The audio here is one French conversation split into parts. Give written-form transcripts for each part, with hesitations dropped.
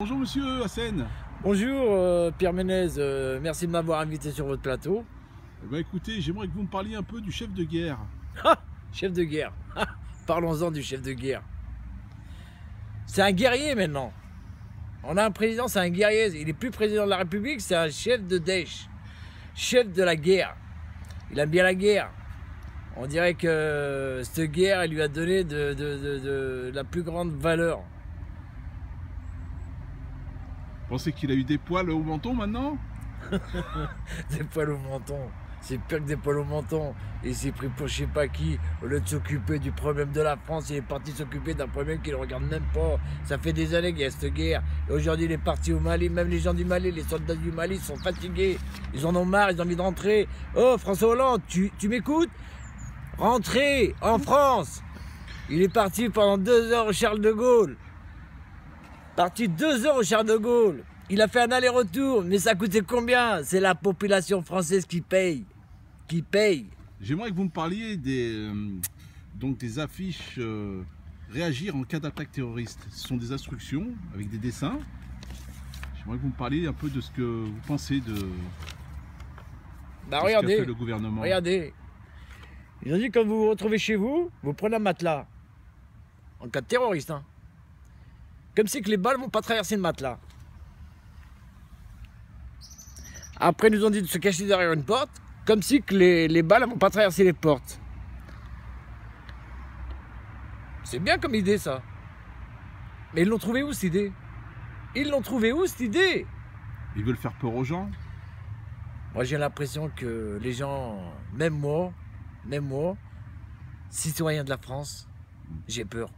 Bonjour monsieur Hassen. Bonjour Pierre Ménez, merci de m'avoir invité sur votre plateau. Eh ben, écoutez, j'aimerais que vous me parliez un peu du chef de guerre. Ah, chef de guerre. Parlons-en du chef de guerre. C'est un guerrier maintenant. On a un président, c'est un guerrier. Il n'est plus président de la République, c'est un chef de Daesh. Chef de la guerre. Il aime bien la guerre. On dirait que cette guerre, elle lui a donné de la plus grande valeur. Vous pensez qu'il a eu des poils au menton maintenant? Des poils au menton. C'est pire que des poils au menton. Il s'est pris pour je sais pas qui. Au lieu de s'occuper du problème de la France, il est parti s'occuper d'un problème qu'il ne regarde même pas. Ça fait des années qu'il y a cette guerre. Et aujourd'hui, il est parti au Mali. Même les gens du Mali, les soldats du Mali sont fatigués. Ils en ont marre, ils ont envie de rentrer. Oh, François Hollande, tu m'écoutes? Rentrez en France. Il est parti pendant 2 heures au Charles de Gaulle. Parti 2 heures au Charles de Gaulle. Il a fait un aller-retour, mais ça coûtait combien? C'est la population française qui paye. Qui paye. J'aimerais que vous me parliez des affiches réagir en cas d'attaque terroriste. Ce sont des instructions avec des dessins. J'aimerais que vous me parliez un peu de ce que vous pensez de ce qu'a fait le gouvernement. Regardez. Ils ont dit quand vous vous retrouvez chez vous, vous prenez un matelas. En cas de terroriste, hein. Comme si que les balles ne vont pas traverser le matelas. Après, ils nous ont dit de se cacher derrière une porte, comme si que les balles ne vont pas traverser les portes. C'est bien comme idée, ça. Mais ils l'ont trouvé où, cette idée? Ils l'ont trouvé où, cette idée? Ils veulent faire peur aux gens? Moi, j'ai l'impression que les gens, même moi, citoyen de la France, j'ai peur.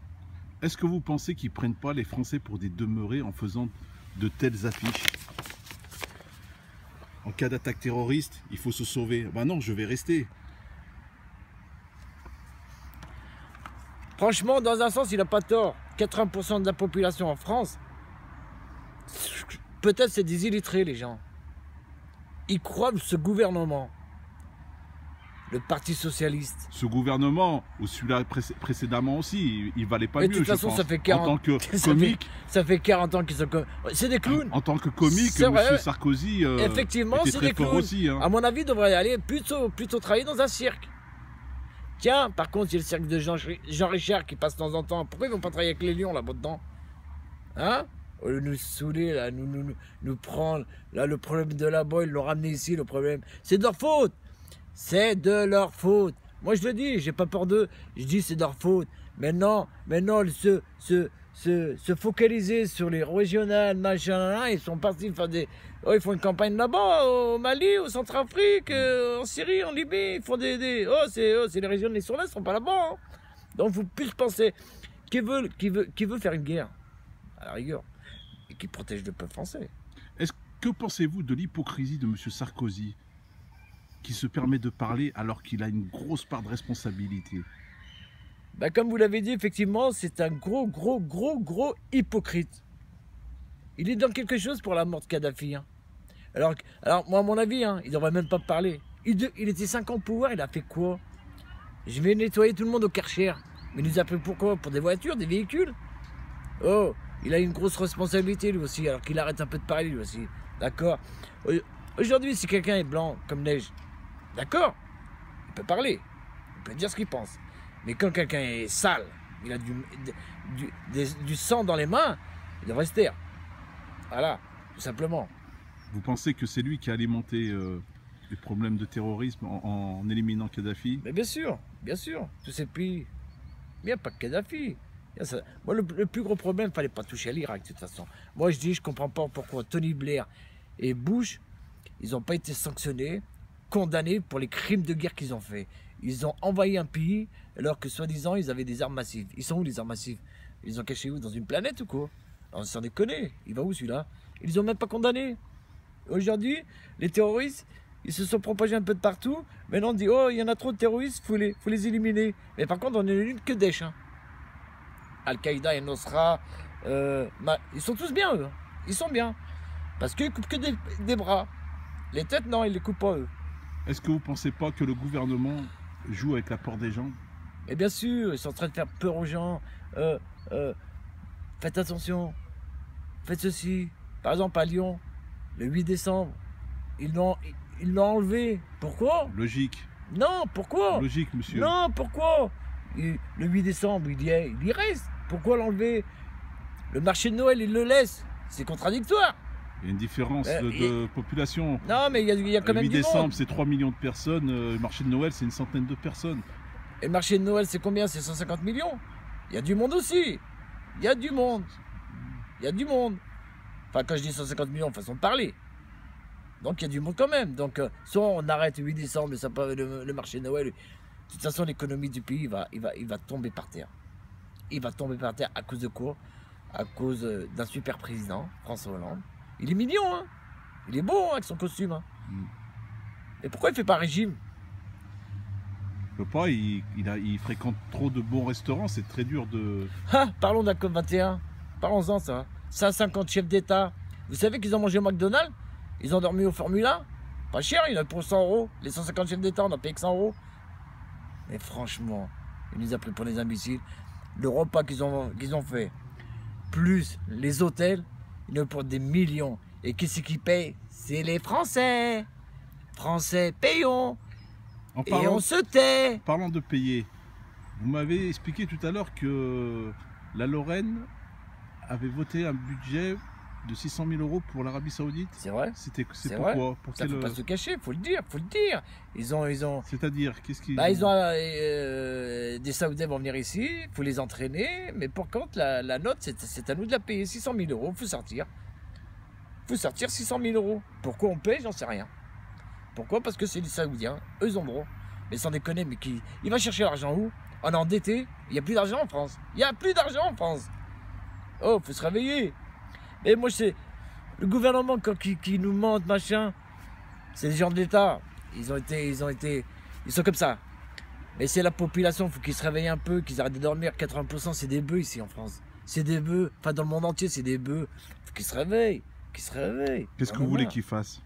Est-ce que vous pensez qu'ils ne prennent pas les Français pour des demeurés en faisant de telles affiches? En cas d'attaque terroriste, il faut se sauver. Ben non, je vais rester. Franchement, dans un sens, il n'a pas tort. 80% de la population en France, peut-être c'est des illettrés, les gens. Ils croient ce gouvernement. Le Parti Socialiste. Ce gouvernement, ou celui-là précédemment aussi, il valait pas mieux. De toute façon, ça fait 40 en tant que comique. Ça fait 40 ans qu'ils sont comme. C'est des clowns. En tant que comique, M. Sarkozy effectivement, était c'est très des fort clowns. aussi. Hein. À mon avis, il devrait aller plutôt travailler dans un cirque. Tiens, par contre, il y a le cirque de Jean Richard qui passe de temps en temps. Pourquoi ils vont pas travailler avec les lions là-bas dedans? Hein? Au lieu de nous saouler, là, nous prendre. Là, le problème de là-bas, ils l'ont ramené ici, le problème. C'est de leur faute. C'est de leur faute. Moi, je le dis, j'ai pas peur d'eux. Je dis c'est de leur faute. Maintenant, se focaliser sur les régionales, machin, ils sont partis faire des. Oh, ils font une campagne là-bas, au Mali, au Centrafrique, en Syrie, en Libye. Ils font des. Oh, c'est les régionales, ils sont pas là-bas. Hein. Donc, vous plus penser. Qui veut faire une guerre, à la rigueur, et qui protège le peuple français. Que pensez-vous de l'hypocrisie de M. Sarkozy, qui se permet de parler alors qu'il a une grosse part de responsabilité? Bah, comme vous l'avez dit, effectivement, c'est un gros hypocrite. Il est dans quelque chose pour la mort de Kadhafi. Hein. Alors, moi, à mon avis, hein, il ne devrait même pas parler. Il était 5 ans au pouvoir, il a fait quoi? Je vais nettoyer tout le monde au Karcher. Mais il nous a pris pourquoi? Pour des voitures, des véhicules? Oh, il a une grosse responsabilité, lui aussi, alors qu'il arrête un peu de parler, lui aussi. D'accord? Aujourd'hui, si quelqu'un est blanc comme neige, d'accord, il peut parler, il peut dire ce qu'il pense. Mais quand quelqu'un est sale, il a du sang dans les mains, il devrait se taire. Voilà, tout simplement. Vous pensez que c'est lui qui a alimenté les problèmes de terrorisme en éliminant Kadhafi? Mais bien sûr, tous ces pays. Il n'y a pas que Kadhafi. Moi, le plus gros problème, il ne fallait pas toucher à l'Irak, de toute façon. Moi, je dis, je ne comprends pas pourquoi Tony Blair et Bush, ils n'ont pas été sanctionnés, condamnés pour les crimes de guerre qu'ils ont fait. Ils ont envahi un pays alors que soi-disant ils avaient des armes massives. Ils sont où les armes massives? Ils les ont cachés où? Dans une planète ou quoi? On s'en déconne. Il va où celui-là? Ils les ont même pas condamnés. Aujourd'hui, les terroristes, ils se sont propagés un peu de partout. Maintenant on dit oh il y en a trop de terroristes, faut les éliminer. Mais par contre on est une que Daesh. Hein. Al-Qaïda et Nosra, ils sont tous bien eux. Ils sont bien. Parce qu'ils coupent que des bras. Les têtes non, ils les coupent pas eux. Est-ce que vous ne pensez pas que le gouvernement joue avec la peur des gens? Et bien sûr, ils sont en train de faire peur aux gens. Faites attention. faites ceci. Par exemple, à Lyon, le 8 décembre, ils l'ont enlevé. Pourquoi? Logique. Non, pourquoi? Logique, monsieur. Non, pourquoi? Le 8 décembre, il y reste. Pourquoi l'enlever? Le marché de Noël, il le laisse. C'est contradictoire. Il y a une différence de population. Non, mais il y a quand même Le 8 du décembre, monde. c'est 3 millions de personnes. Le marché de Noël, c'est une centaine de personnes. Et le marché de Noël, c'est combien? C'est 150 millions. Il y a du monde aussi. Il y a du monde. Il y a du monde. Enfin, quand je dis 150 millions, façon de parler. Donc, il y a du monde quand même. Donc, soit on arrête le 8 décembre, le marché de Noël. De toute façon, l'économie du pays, il va tomber par terre. Il va tomber par terre à cause de quoi? À cause d'un super président, François Hollande. Il est mignon, hein. Il est beau, hein, avec son costume. Hein. Et pourquoi il fait pas régime? Je peux pas, il fréquente trop de bons restaurants, c'est très dur de... Ah, parlons de la COP21. Parlons-en, ça. 150 chefs d'État. Vous savez qu'ils ont mangé au McDonald's? Ils ont dormi au Formule 1? Pas cher, il y en a pour 100 euros. Les 150 chefs d'État, on a payé que 100 euros. Mais franchement, il nous a pris pour des imbéciles. Le repas qu'ils ont fait, plus les hôtels, ils nous portent des millions. Et qui c'est qui paye? C'est les Français. Français, payons. Et on se tait. Parlant de payer, vous m'avez expliqué tout à l'heure que la Lorraine avait voté un budget de 600 000 euros pour l'Arabie Saoudite. C'est vrai. C'est vrai. pourquoi? Ça ne faut pas se cacher, faut le dire, faut le dire. Ils ont. C'est-à-dire, qu'est-ce qu'ils... Bah, des Saoudiens vont venir ici, faut les entraîner, mais pour contre, la note, c'est à nous de la payer. 600 000 euros, faut sortir. Faut sortir 600 000 euros. Pourquoi on paye, j'en sais rien. Pourquoi? Parce que c'est les Saoudiens, eux ils ont droit. Mais sans déconner, mais il va chercher l'argent où? On est endetté, il n'y a plus d'argent en France. Il n'y a plus d'argent en France. Oh, faut se réveiller. Et moi, c'est le gouvernement qui nous mente, machin. C'est des gens de l'État. Ils sont comme ça. Mais c'est la population, il faut qu'ils se réveillent un peu, qu'ils arrêtent de dormir. 80%, c'est des bœufs ici en France. C'est des bœufs. Enfin, dans le monde entier, c'est des bœufs. Il faut qu'ils se réveillent. Qu'est-ce que vous voulez qu'ils fassent?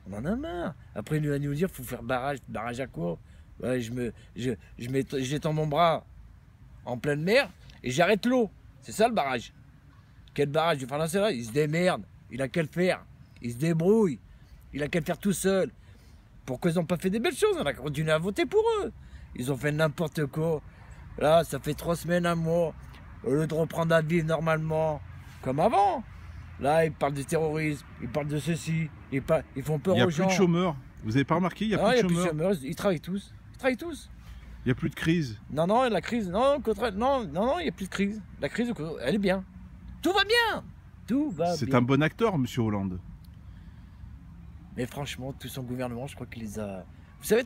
On en a marre. Après, il va nous dire, il faut faire barrage. Barrage à quoi? Ouais, j'étends mon bras en pleine mer et j'arrête l'eau. C'est ça le barrage. Quel barrage du Français là? Il se démerde. Il a qu'à le faire. Il se débrouille. Il a qu'à le faire tout seul. Pourquoi ils n'ont pas fait des belles choses? On a continué à voter pour eux. Ils ont fait n'importe quoi. Là, ça fait 3 semaines, un mois. Au lieu de reprendre à vivre normalement, comme avant. Là, ils parlent du terrorisme. Ils parlent de ceci. Ils font peur aux gens. Il n'y a plus de chômeurs. Vous n'avez pas remarqué? Il n'y a plus de chômeurs. Ils travaillent tous. Ils travaillent tous. Il n'y a plus de crise. Non, la crise. Non, au contraire. Non, il n'y a plus de crise. La crise, elle est bien. Tout va bien. Tout va bien. C'est un bon acteur, monsieur Hollande. Mais franchement, tout son gouvernement, je crois qu'il les a... Vous savez,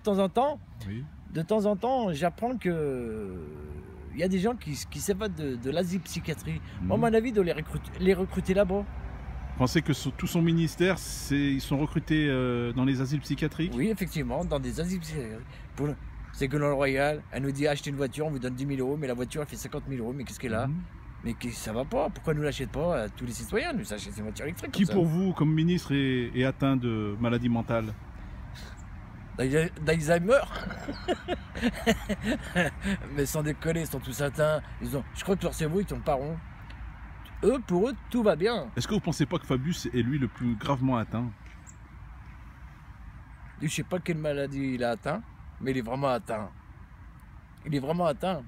Oui. de temps en temps, j'apprends que il y a des gens qui s'évadent de l'asile-psychiatrie. Moi, à mon avis, de les recruter là-bas. Vous pensez que tout son ministère, ils sont recrutés dans les asiles psychiatriques? Oui, effectivement, dans des asiles psychiatriques. Ségolène Royal, elle nous dit achetez une voiture, on vous donne 10 000 euros, mais la voiture, elle fait 50 000 euros. Mais qu'est-ce qu'elle a? Mais ça va pas. Pourquoi nous l'achète pas à tous les citoyens? Nous achètent une voiture électrique. Qui pour vous, comme ministre, est atteint de maladie mentale? D'Alzheimer. Mais sans déconner, ils sont tous atteints. Je crois que leur cerveau, ils tournent pas rond. Pour eux, tout va bien. Est-ce que vous pensez pas que Fabius est lui le plus gravement atteint? Je sais pas quelle maladie il a atteint, mais il est vraiment atteint. Il est vraiment atteint.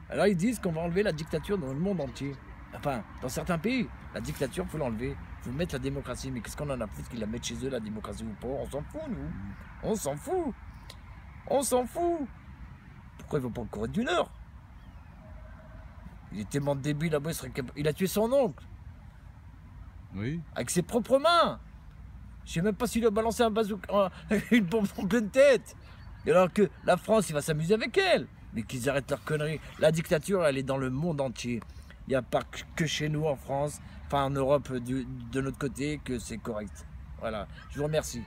Alors ils disent qu'on va enlever la dictature dans le monde entier. Enfin, dans certains pays, la dictature, il faut l'enlever. Il faut mettre la démocratie. Mais qu'est-ce qu'on en a foutu qu'ils la mettent chez eux, la démocratie ou pas? On s'en fout, nous. On s'en fout. On s'en fout. Pourquoi ils vont pas en Corée du Nord? Il est tellement débile là-bas, il a tué son oncle. Oui. Avec ses propres mains. Je sais même pas s'il a balancé un bazooka, une bombe en pleine tête. Et alors que la France, il va s'amuser avec elle. Mais qu'ils arrêtent leur connerie. La dictature, elle est dans le monde entier. Il n'y a pas que chez nous en France, enfin en Europe de notre côté, que c'est correct. Voilà, je vous remercie.